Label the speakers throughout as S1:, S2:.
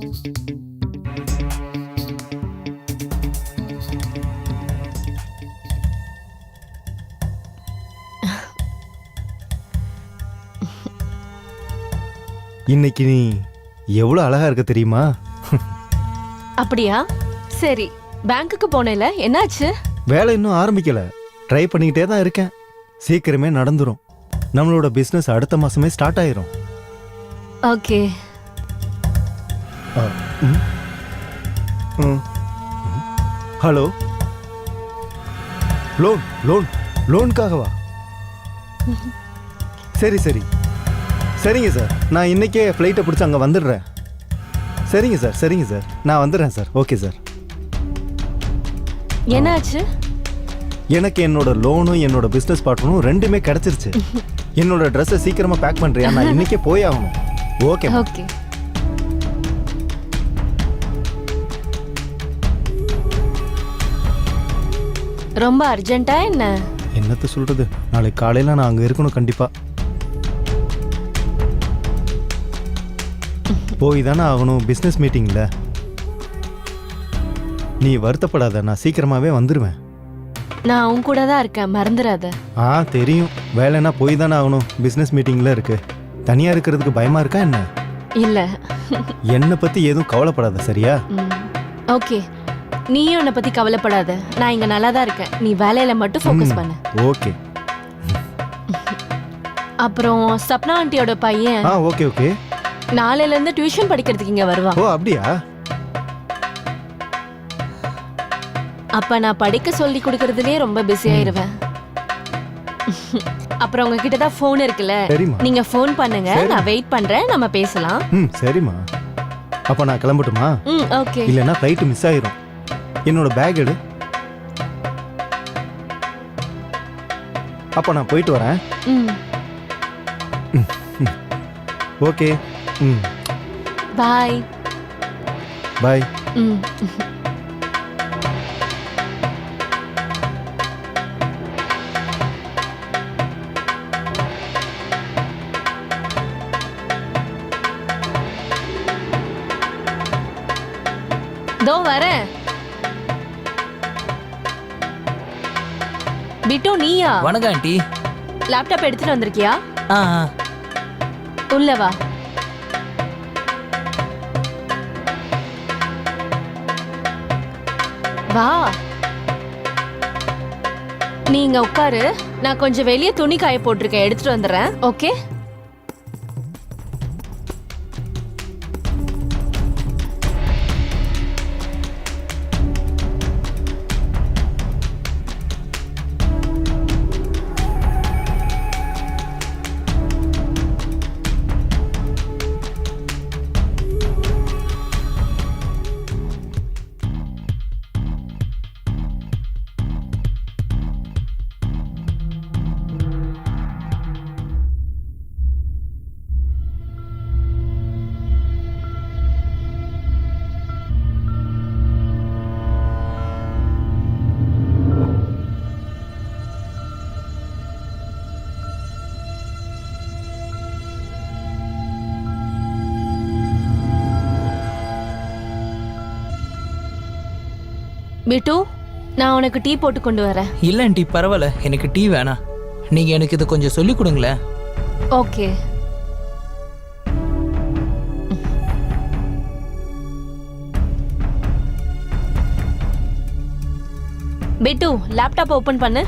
S1: இன்னைக்கு நீ எவ்வளவு அழகா இருக்க தெரியுமா?
S2: அப்படியா? சரி, பேங்க்குக்கு போனேல, என்னாச்சு?
S1: வேலை இன்னும் ஆரம்பிக்கல, ட்ரை பண்ணிக்கிட்டே தான் இருக்கேன். சீக்கிரமே நடந்துரும். நம்மளோட பிசினஸ் அடுத்த மாசமே ஸ்டார்ட் ஆயிரும்.
S2: ஓகே.
S1: ஹலோ, லோன் லோன் லோனுக்காகவா? சரி சரி சரிங்க சார், நான் இன்னைக்கே ஃப்ளைட்டை பிடிச்சி அங்கே வந்துடுறேன். சரிங்க சார் சரிங்க சார், நான் வந்துடுறேன் சார். Okay sir.
S2: என்னாச்சு?
S1: எனக்கு என்னோட லோனும் என்னோட பிஸ்னஸ் பார்ட்னரும் ரெண்டுமே கிடைச்சிருச்சு. என்னோட ட்ரெஸ்ஸை சீக்கிரமா பேக் பண்றியா? நான் இன்னைக்கே போய் ஆகணும். Okay
S2: okay. ரொம்ப அர்ஜென்ட்டா என்ன?
S1: என்னத்த சொல்றது, நாளைக்கு காலையில நான் அங்க இருக்கணும் கண்டிப்பா. போய் தானே ஆகணும், பிஸ்னஸ் மீட்டிங்ல. நீ வருத்தப்படாத, நான் சீக்கிரமாவே வந்துடுவேன்.
S2: நான் உன் கூட தான் இருக்கேன், மறந்துடாத.
S1: தெரியும், வேலைன்னா போய் தானே ஆகணும், பிஸ்னஸ் மீட்டிங்ல இருக்கு. தனியா இருக்கிறதுக்கு பயமா இருக்கா என்ன?
S2: இல்ல.
S1: என்னை பத்தி எதுவும் கவலைப்படாத, சரியா?
S2: ஓகே, நீயும் என்னை பத்தி கவலைப்படாத. நான் இங்க நல்லா தான் இருக்கேன், நீ வேலையில மட்டும் ஃபோக்கஸ் பண்ணு.
S1: ஓகே.
S2: அப்புறம் சப்னா ஆண்டியோட பையன்
S1: ஓகே ஓகே,
S2: நாளையில இருந்து டியூஷன் படிக்கிறதுக்கு இங்க வருவான்.
S1: ஓ அப்படியா?
S2: அப்ப நான் படிக்க சொல்லி கொடுக்கறதுலயே ரொம்ப பிஸி ஆயிருவேன். அப்புறம் உங்ககிட்ட தான் ஃபோன் இருக்குல்ல, நீங்க ஃபோன் பண்ணுங்க, நான் வெயிட் பண்றேன், நம்ம பேசலாம்.
S1: சரிம்மா. அப்ப நான் கிளம்பட்டுமா?
S2: ஓகே.
S1: இல்லைன்னா ஃப்ளைட் மிஸ் ஆயிரும். என்னோட பேக் எடு. அப்ப நான் போயிட்டு வரேன். ஓகே.
S2: பாய்.
S1: பாய்.
S2: தோ வரேன். பிட்டு, நீயா?
S3: வணக்கம் ஆண்டி.
S2: லேப்டாப் எடுத்துட்டு வந்திருக்கியா?
S3: ஆ,
S2: உள்ள வா. வா, நீ இங்க உட்காரு, நான் கொஞ்சம் வெளியே துணி காய போட்டிருக்கேன், எடுத்துட்டு வந்துடுறேன். ஓகே. பிட்டு, நான் உனக்கு டீ போட்டு கொண்டு வரேன்.
S3: இல்லை ஆண்டி, பரவாயில்ல, எனக்கு டீ வேணாம். நீங்கள் எனக்கு இதை கொஞ்சம் சொல்லி கொடுங்களேன்.
S2: ஓகே. பிட்டு, லேப்டாப் ஓபன் பண்ணு.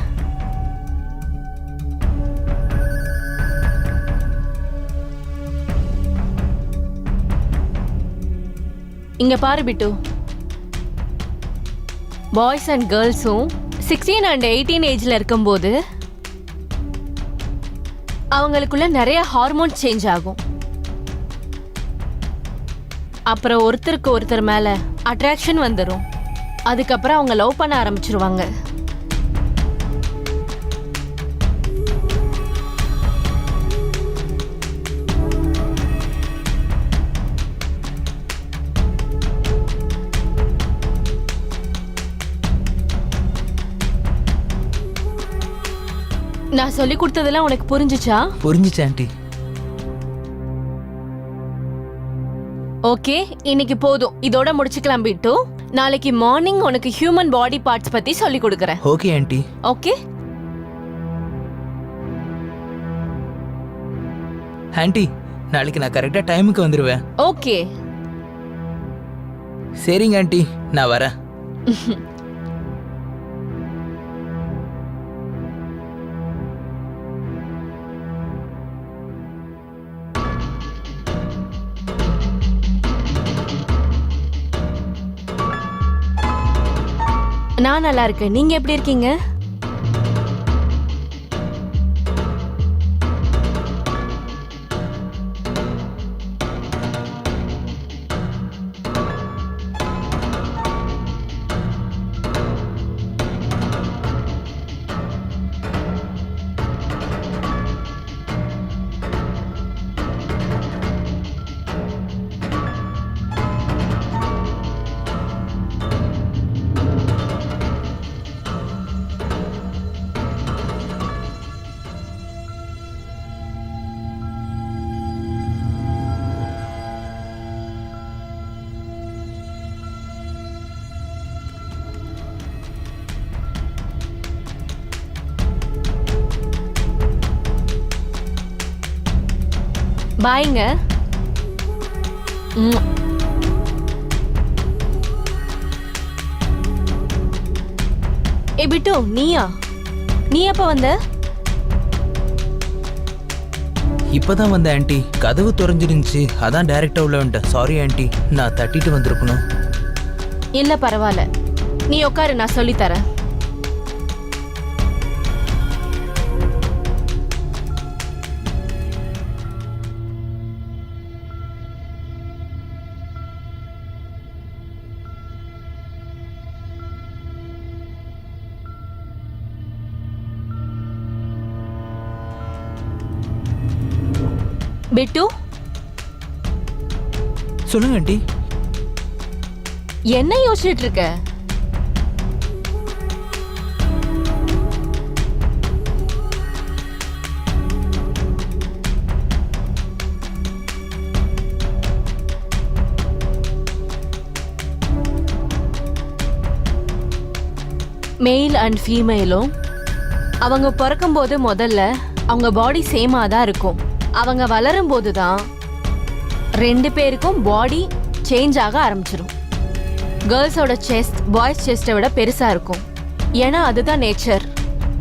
S2: இங்க பாரு பிட்டு, பாய்ஸ் அண்ட் கேர்ள்ஸும் 16 and 18 ஏஜ்ல இருக்கும்போது அவங்களுக்குள்ள நிறைய ஹார்மோன் சேஞ்ச் ஆகும். அப்புறம் ஒருத்தருக்கு ஒருத்தர் மேல அட்ராக்ஷன் வந்துடும். அதுக்கப்புறம் அவங்க லவ் பண்ண ஆரம்பிச்சிருவாங்க. நான் சொல்லி கொடுத்ததெல்லாம் உனக்கு புரிஞ்சுச்சா?
S3: புரிஞ்சுச்சு ஆண்டி.
S2: ஓகே, இன்னைக்கு போதும். இதோட முடிச்சுக்கலாம் பிட்டு. நாளைக்கு மார்னிங் உனக்கு ஹியூமன் பாடி பார்ட்ஸ் பத்தி சொல்லி கொடுக்கறேன்.
S3: Okay aunty.
S2: ஓகே
S3: ஆண்டி, நாளைக்கு நான் கரெக்டா டைமுக்கு வந்துடுவேன்.
S2: ஓகே.
S3: சரிங்க ஆண்டி, நான் வரேன்.
S2: நான் நல்லா இருக்கேன். நீங்க எப்படி இருக்கீங்க? பாய்ங்க. ஏ பிட்டு, நீயா? நீ எப்ப வந்த?
S3: இப்பதான் வந்த ஆண்டி. கதவு திறஞ்சிருந்துச்சு, அதான் டைரக்டா உள்ள வந்துட்டேன். சாரி ஆண்டி, நான் தட்டிட்டு வந்திருக்கணும்.
S2: இல்ல பரவாயில்ல, நீ உட்காரு, நான் சொல்லி தரேன். பிட்டு,
S3: சொல்லுங்க ஆண்டி.
S2: என்ன யோசிச்சுட்டு இருக்க? மேல் அண்ட் ஃபீமேலும் அவங்க பிறக்கும்போது முதல்ல அவங்க பாடி சேமா தான் இருக்கும். அவங்க வளரும் போது தான் ரெண்டு பேருக்கும் பாடி சேஞ்ச் ஆக ஆரம்பிச்சிடும். கேர்ள்ஸோட செஸ்ட் பாய்ஸ் செஸ்ட்டை விட பெருசா இருக்கும். ஏன்னா அதுதான் நேச்சர்.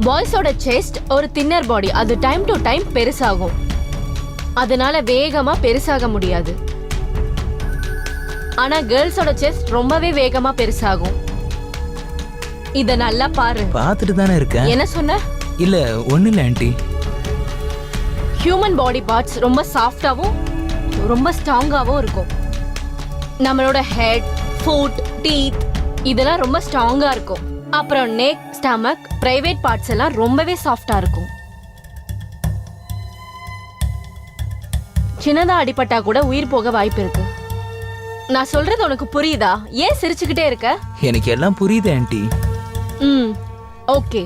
S2: பாய்ஸோட செஸ்ட் ஒரு தின்னர் பாடி, அது டைம் டு டைம் பெருசாகும். அதனால வேகமா பெருசாக முடியாது. ஆனா கேர்ள்ஸோட செஸ்ட் ரொம்பவே வேகமா பெருசாகும். இத நல்லா பாரு.
S3: பார்த்துட்டு தானே இருக்கேன்.
S2: என்ன சொன்ன?
S3: இல்ல ஒண்ணு இல்ல ஆண்டி.
S2: ஹியூமன் பாடி பார்ட்ஸ் ரொம்ப சாஃப்டாவும் ரொம்ப ஸ்ட்ராங்காவும் இருக்கும். நம்மளோட ஹெட், ஃபுட், டீத் இதெல்லாம் ரொம்ப ஸ்ட்ராங்கா இருக்கும். அப்புறம் நெக், ஸ்டமக், பிரைவேட் பார்ட்ஸ் எல்லாம் ரொம்பவே சாஃப்டா இருக்கும். சின்னதா அடிபட்டா கூட உயிர் போக வாய்ப்பு இருக்கு. நான் சொல்றது உனக்கு புரியுதா? ஏன் சிரிச்சுக்கிட்டே இருக்க?
S3: எனக்கு எல்லாம் புரியுது ஆண்டி.
S2: ஓகே.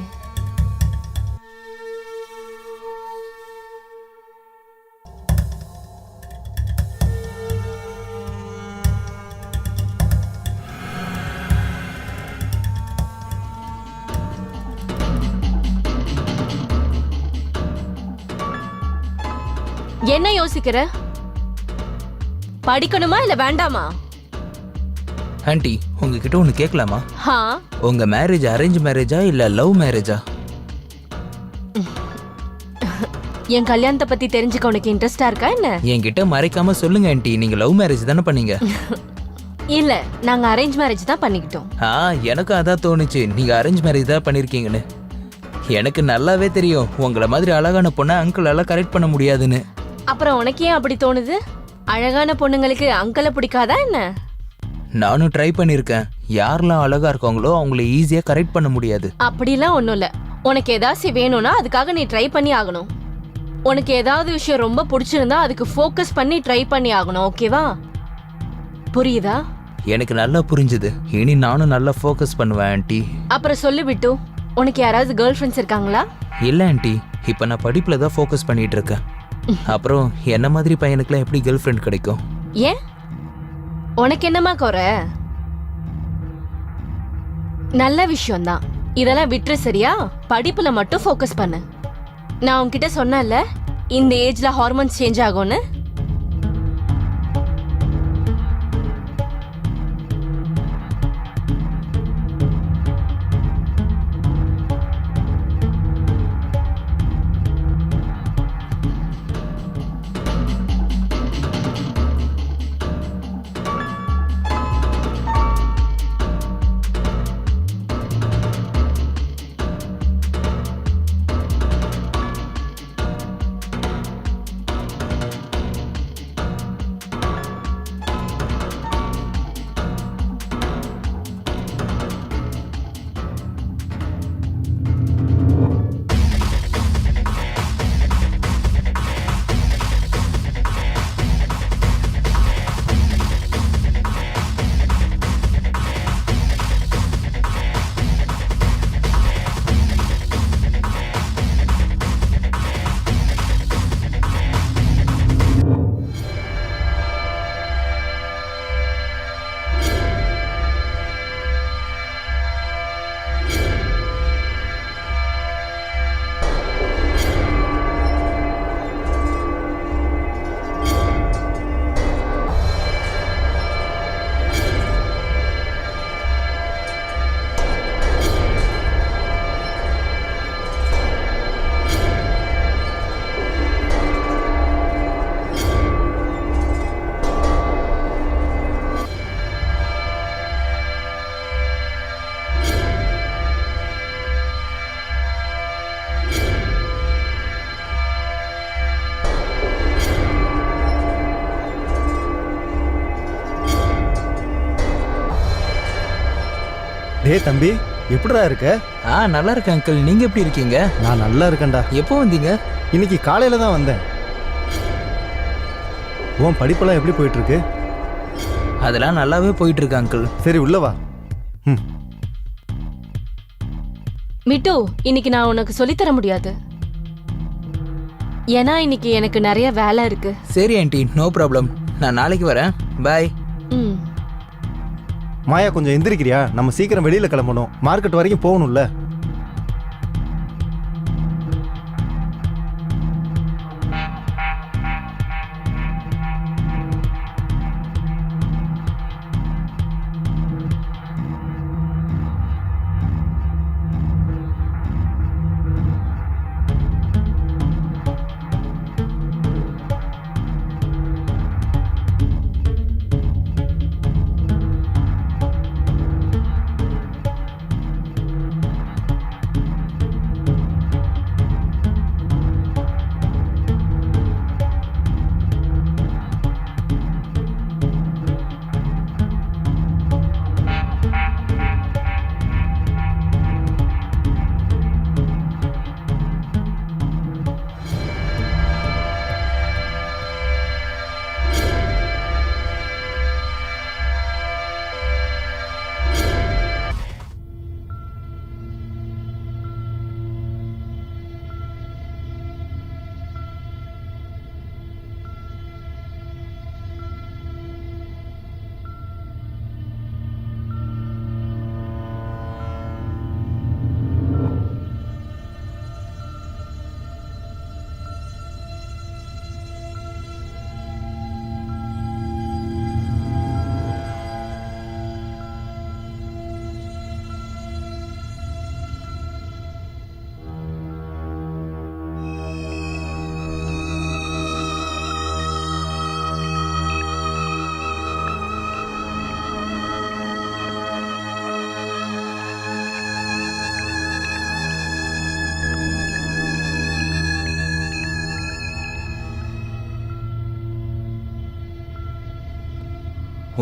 S2: என்ன யோசிக்கிற? படிக்கணுமா இல்ல வேண்டாமா?
S3: ஆண்டி, உங்ககிட்ட ஒண்ணு கேட்கலாமா?
S2: ஹா,
S3: உங்க மேரேஜ் அரேஞ்ச் மேரேஜா இல்ல லவ் மேரேஜா?
S2: என் கல்யாணத்தை பத்தி தெரிஞ்சுக்க உனக்கு இன்ட்ரெஸ்டா இருக்கா என்ன?
S3: என்கிட்ட மறைக்காம சொல்லுங்க ஆண்டி. நீங்க லவ் மேரேஜ் தானே பண்ணீங்க?
S2: இல்ல, நாங்க அரேஞ்ச் மேரேஜ் தான் பண்ணிக்கிட்டோம்.
S3: எனக்கு அதான் தோணுச்சு, நீங்க அரேஞ்ச் மேரேஜ் தான் பண்ணிருக்கீங்கன்னு. எனக்கு நல்லாவே தெரியும் உங்களை மாதிரி அழகான பொண்ணை அங்கிளால கரெக்ட் பண்ண முடியாதுன்னு.
S2: அப்புறம் உனக்கு ஏன் அப்படி தோணுது? அழகான பொண்ணுங்களுக்கு அங்கிளை பிடிக்காதா என்ன?
S3: நானும் ட்ரை பண்ணிருக்கேன். யாரெல்லாம் அழகா இருக்காங்களோ அவங்கள ஈஸியா கரெக்ட் பண்ண முடியாது.
S2: அப்படிலாம் ஒண்ணும் இல்ல. உனக்கு ஏதாச்சும் வேணும்னா அதுக்காக நீ ட்ரை பண்ணி ஆகணும். உனக்கு ஏதாவது விஷயம் ரொம்ப பிடிச்சிருந்தா அதுக்கு ஃபோக்கஸ் பண்ணி ட்ரை பண்ணி ஆகணும். ஓகேவா? புரியுதா?
S3: எனக்கு நல்லா புரிஞ்சுது. இனி நானும் நல்லா ஃபோக்கஸ் பண்ணுவேன் ஆண்டி.
S2: அப்புறம் சொல்லு விட்டு, உனக்கு யாராவது கேர்ள் ஃப்ரெண்ட்ஸ் இருக்காங்களா?
S3: இல்ல ஆண்டி, இப்ப நான் படிப்புல தான் ஃபோக்கஸ் பண்ணிட்டு இருக்கேன். அப்புறம் என்ன மாதிரி பையனுக்குலாம் எப்படி கேர்ள் ஃப்ரெண்ட் கிடைக்கும்?
S2: ஏன்? உனக்கு என்னம்மா குறை? நல்ல விஷயம்தான். இதெல்லாம் விட்டுரு சரியா? படிப்புல மட்டும் ஃபோக்கஸ் பண்ணு. நான் உன்கிட்ட சொன்னேன்ல இந்த ஏஜ்ல ஹார்மோன்ஸ் சேஞ்ச் ஆகும்னு.
S1: டேய் தம்பி, எப்படிடா இருக்க?
S3: நல்லா இருக்கேன் அங்கிள். நீங்க எப்படி இருக்கீங்க?
S1: நான் நல்லா இருக்கேன்டா.
S3: எப்போ வந்தீங்க?
S1: இன்னைக்கு காலையில தான் வந்தேன். உன் படிப்பெல்லாம் எப்படி போயிட்டு இருக்கு?
S3: அதெல்லாம் நல்லாவே போயிட்டு இருக்கு அங்கிள்.
S1: சரி உள்ள வா. ம்.
S2: மிட்டு, இன்னைக்கு நான் உனக்கு சொல்லித் தர முடியாது. ஏன்னா இன்னைக்கு எனக்கு நிறைய வேலை இருக்கு.
S3: சரி ஆண்டி, நோ ப்ராப்ளம். நான் நாளைக்கு வரேன். பாய்.
S2: ம்.
S1: மாயா கொஞ்சம் எந்திரிக்கிறியா? நம்ம சீக்கிரம் வெளியில கிளம்பணும். மார்க்கெட் வரைக்கும் போகணும்ல.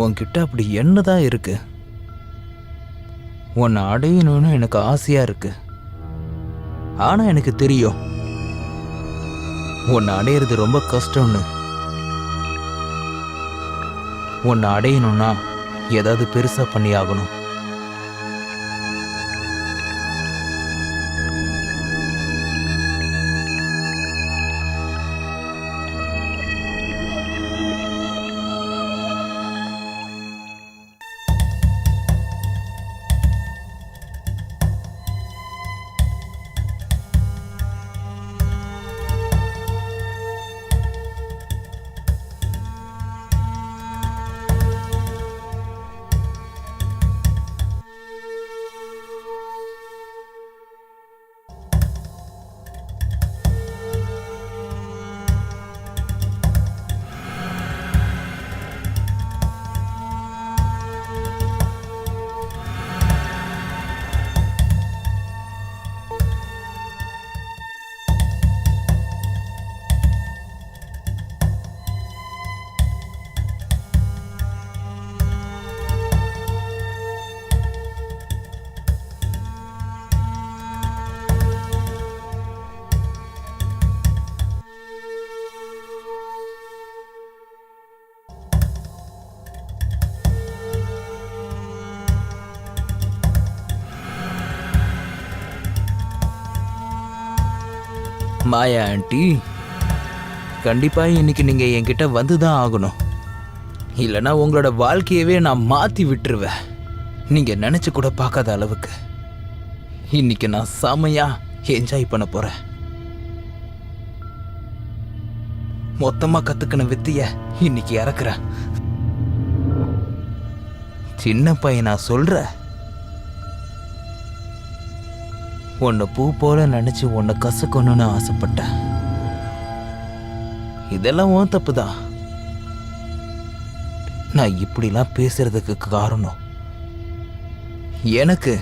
S3: உன்கிட்ட அப்படி என்னதான் இருக்கு? உன்னை அடையணும்னு எனக்கு ஆசையா இருக்கு. ஆனா எனக்கு தெரியும் உன்னை அடையிறது ரொம்ப கஷ்டம்னு. உன்னை அடையணும்னா ஏதாவது பெருசா பண்ணி ஆகணும். மாயா ஆண்டி, கண்டிப்பா இன்னைக்கு நீங்க என்கிட்ட வந்துதான் ஆகணும். இல்லைன்னா உங்களோட வாழ்க்கையவே நான் மாத்தி விட்டுருவேன். நீங்க நினைச்சு கூட பார்க்காத அளவுக்கு இன்னைக்கு நான் செமையா என்ஜாய் பண்ண போறேன். மொத்தமா கத்துக்கின வித்திய இன்னைக்கு இறக்குறேன். சின்ன பையன், நான் சொல்ற, உன்னை பூ போல நினைச்சு உன்னை கசக்கணும்னு ஆசைப்பட்டேன். இதெல்லாம் உன் தப்புதான். நான் இப்படிலாம் பேசுறதுக்கு காரணம் எனக்கு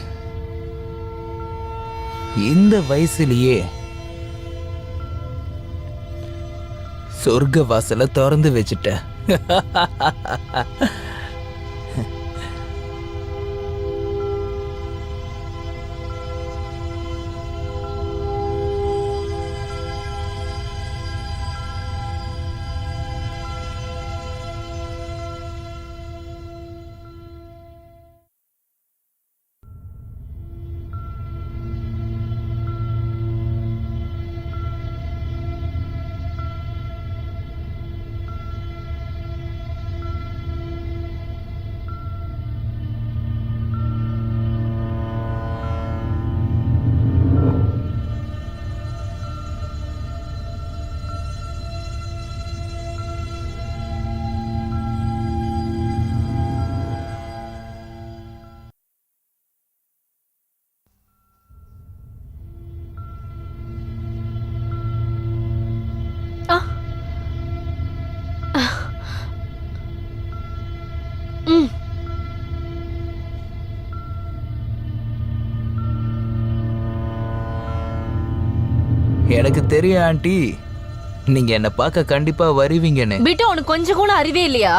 S3: இந்த வயசுலயே சொர்க்க வாசலை திறந்து வச்சுட்டேன். எனக்கு தெரியும் ஆண்டி, நீங்க என்ன பார்க்க கண்டிப்பா வருவீங்கன்னு.
S2: பிட்டு, உனக்கு கொஞ்சம் கூட அறிவே இல்லையா?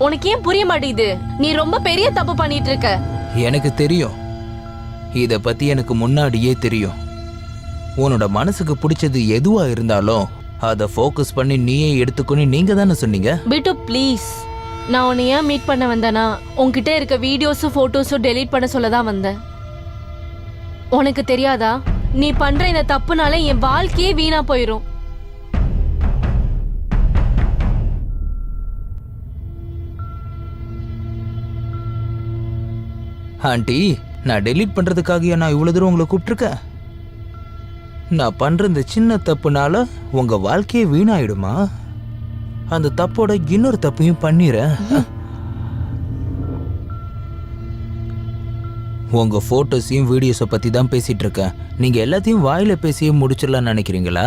S2: உனக்கு ஏன் புரிய மாட்டேங்குது? நீ ரொம்ப பெரிய தப்பு பண்ணிட்டு இருக்க.
S3: எனக்கு தெரியும், இத பத்தி எனக்கு முன்னாடியே தெரியும். உன்னோட மனசுக்கு பிடிச்சது எதுவா இருந்தாலும் அதை ஃபோக்கஸ் பண்ணி நீயே எடுத்துக்கணும் நீங்க தானே சொன்னீங்க.
S2: பிட்டு ப்ளீஸ், நான் உன்னை ஏன் மீட் பண்ண வந்தேனா, உன்கிட்ட இருக்க வீடியோஸும் போட்டோஸும் டெலீட் பண்ண சொல்லதான் வந்தேன். உனக்கு தெரியாதா, நீ பண்ற இந்த தப்புனால என் வாழ்க்கையே வீணா போயிரும்.
S3: ஆண்டி, நான் டெலீட் பண்றதுக்காக நான் இவ்வளவு தூரம் உங்களை கூப்பிட்டுருக்கேன்? நான் பண்ற இந்த சின்ன தப்புனால உங்க வாழ்க்கையே வீணாயிடுமா? அந்த தப்போட இன்னொரு தப்பையும் பண்ணிடுறேன். உங்க போட்டோஸையும் வீடியோஸை பத்தி தான் பேசிட்டு இருக்கேன். நீங்க எல்லாத்தையும் வாயில பேசியே முடிச்சிடலாம்னு நினைக்கிறீங்களா?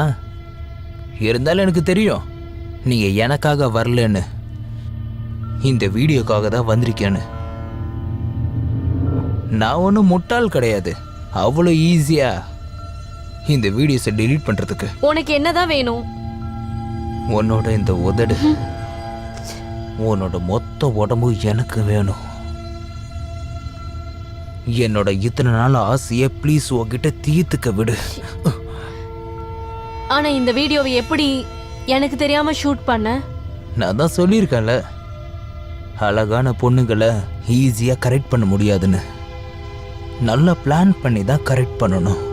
S3: இருந்தாலும் எனக்கு தெரியும் நீங்க எனக்காக வரலன்னு, இந்த வீடியோக்காக தான் வந்திருக்கேன்னு. நான் ஒன்றும் முட்டாள் கிடையாது, அவ்வளோ ஈஸியா இந்த வீடியோஸை டெலீட் பண்றதுக்கு.
S2: உனக்கு என்னதான் வேணும்?
S3: உன்னோட இந்த உதடு, உன்னோட மொத்த உடம்பு எனக்கு வேணும். என்னோட இத்தனை நாள் ஆசையை ப்ளீஸ் உன்கிட்ட தீர்த்துக்க விடு.
S2: ஆனா இந்த வீடியோவை எப்படி எனக்கு தெரியாம ஷூட் பண்ண?
S3: நான் தான் சொல்லியிருக்கேன்ல, அழகான பொண்ணுங்களை ஈஸியா கரெக்ட் பண்ண முடியாதுன்னு. நல்லா பிளான் பண்ணி தான் கரெக்ட் பண்ணணும்.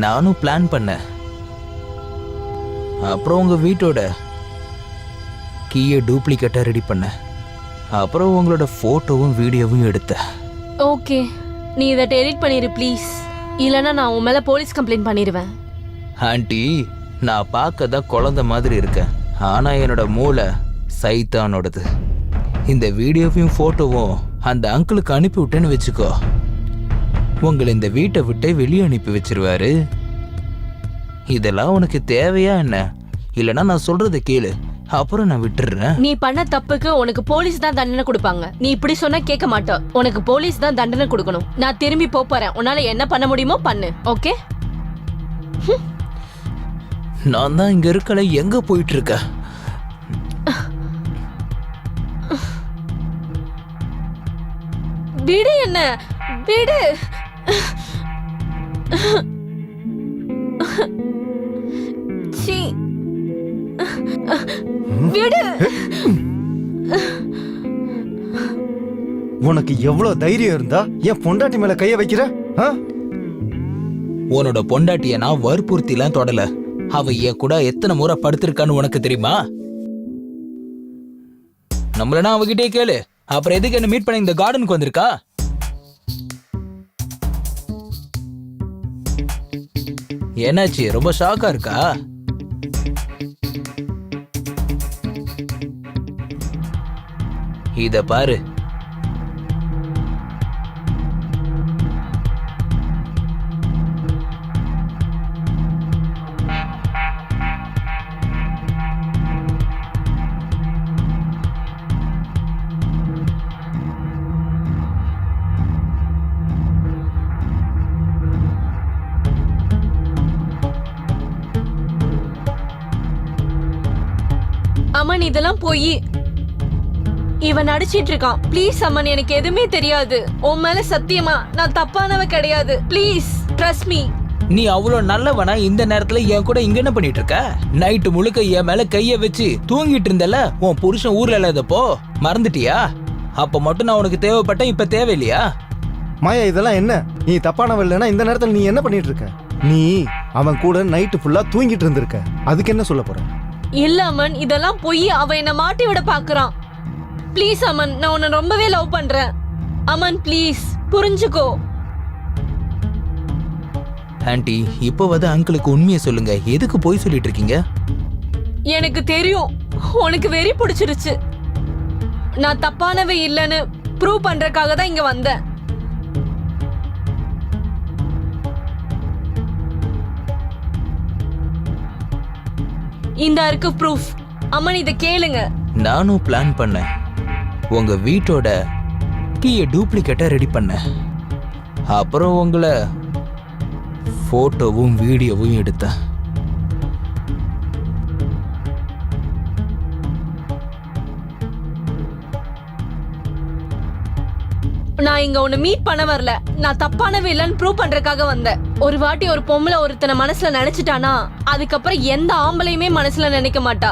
S3: நானும் பிளான் பண்ணேன். அப்புறம் உங்க வீட்டோட கீயை டூப்ளிகேட்டா ரெடி பண்ணேன். அப்புறம் உங்களோட போட்டோவும் வீடியோவும் எடுத்தேன்.
S2: ஓகே, நீ இதை டெலீட் பண்ணிரு ப்ளீஸ், இல்லைன்னா நான் உன் மேல போலீஸ் கம்ப்ளைண்ட் பண்ணிடுவேன்.
S3: ஆண்டி, நான் பார்க்க தான் குழந்தை மாதிரி இருக்கேன், ஆனா என்னோட மூளை சைத்தானோடது. இந்த வீடியோவையும் போட்டோவும் அந்த அங்கிளுக்கு அனுப்பி விட்டேன்னு வச்சுக்கோ, உங்களை இந்த வீட்டை விட்டே வெளியே அனுப்பி வச்சிருவாரு. இதெல்லாம் உனக்கு தேவையா என்ன? இல்லைன்னா நான் சொல்றதை கேளு, அப்புறம் நான் விட்டுறேன்.
S2: நீ பண்ண தப்புக்கு உனக்கு போலீஸ் தான் தண்டனை கொடுப்பாங்க. நீ இப்படி சொன்னா கேட்க மாட்ட. உனக்கு போலீஸ் தான் தண்டனை கொடுக்கணும். நான் திரும்பி போறேன். உன்னால என்ன பண்ண முடியுமோ பண்ணு, ஓகே?
S3: நான் தான் இங்க இருக்கல, எங்க போயிட்டு இருக்க?
S2: விடு, என்ன விடு. சீ, விடு.
S1: உனக்கு எவ்வளவு தைரியம் இருந்தா என் பொண்டாட்டி மேல கைய வைக்கிற?
S3: உன்னோட பொண்டாட்டிய நான் வற்புறுத்திலாம் தொடல. அவ என் கூட எத்தனை முறை படுத்திருக்கான்னு உனக்கு தெரியுமா? நம்மளனா அவகிட்டே கேளு. அப்புறம் எதுக்கு என்ன மீட் பண்ண இந்த கார்டனுக்கு வந்திருக்கா? என்னாச்சு, ரொம்ப ஷாக்கா இருக்கா? இத பாரு.
S2: அம்மன் இதெல்லாம் போய் இவன் நடிச்சிட்டு இருக்கான். ப்ளீஸ் அம்மன், எனக்கு எதுவுமே தெரியாது. உன் மேல சத்தியமா நான் தப்பானவ கிடையாது. Please trust me.
S3: நீ அவ்வளவு நல்லவனா இந்த நேரத்துல என் கூட இங்க என்ன பண்ணிட்டு இருக்க? நைட்டு முழுக்க என் மேல கைய வச்சு தூங்கிட்டு இருந்தல. உன் புருஷன் ஊர்ல இல்லாதப்போ மறந்துட்டியா? அப்ப மட்டும் நான் உனக்கு தேவைப்பட்டேன், இப்ப தேவையில்லையா?
S1: மாயா இதெல்லாம் என்ன? நீ தப்பானவ இல்லைன்னா இந்த நேரத்தில் நீ என்ன பண்ணிட்டு இருக்க? நீ அவன் கூட நைட்டு ஃபுல்லா தூங்கிட்டு இருந்திருக்க. அதுக்கு என்ன சொல்ல போற?
S2: இல்ல அம்மன், இதெல்லாம் போய் அவன் என்ன மாட்டி விட பாக்குறான். ப்ளீஸ் அம்மன், நான் உன்னை ரொம்பவே லவ் பண்றேன். அம்மன் ப்ளீஸ் புரிஞ்சுக்கோ.
S3: ஆன்ட்டி, இப்போவாது அங்கிளுக்கு உண்மையை சொல்லுங்க. எதுக்கு போய் சொல்லிட்டு இருக்கீங்க?
S2: எனக்கு தெரியும் உனக்கு வெறி பிடிச்சிருச்சு. நான் தப்பானவே இல்லைன்னு ப்ரூவ் பண்றதுக்காக தான் இங்க வந்தேன். இந்த இருக்கு ப்ரூஃப். அம்மன் இத கேளுங்க.
S3: நானும் பிளான் பண்ணேன். உங்க வீட்டோட கீயை டூப்ளிகேட்டா ரெடி பண்ணேன். அப்புறம் உங்களை போட்டோவும் வீடியோவும் எடுத்தேன்.
S2: நான் இங்க உன்னை மீட் பண்ண வரல. நான் தப்பானவே இல்லைன்னு ப்ரூவ் பண்றதுக்காக வந்தேன். ஒரு வாட்டி ஒரு பொம்பளை ஒருத்தனை மனசுல நினைச்சிட்டானா அதுக்கப்புறம் எந்த ஆம்பளையுமே மனசுல நினைக்க மாட்டா.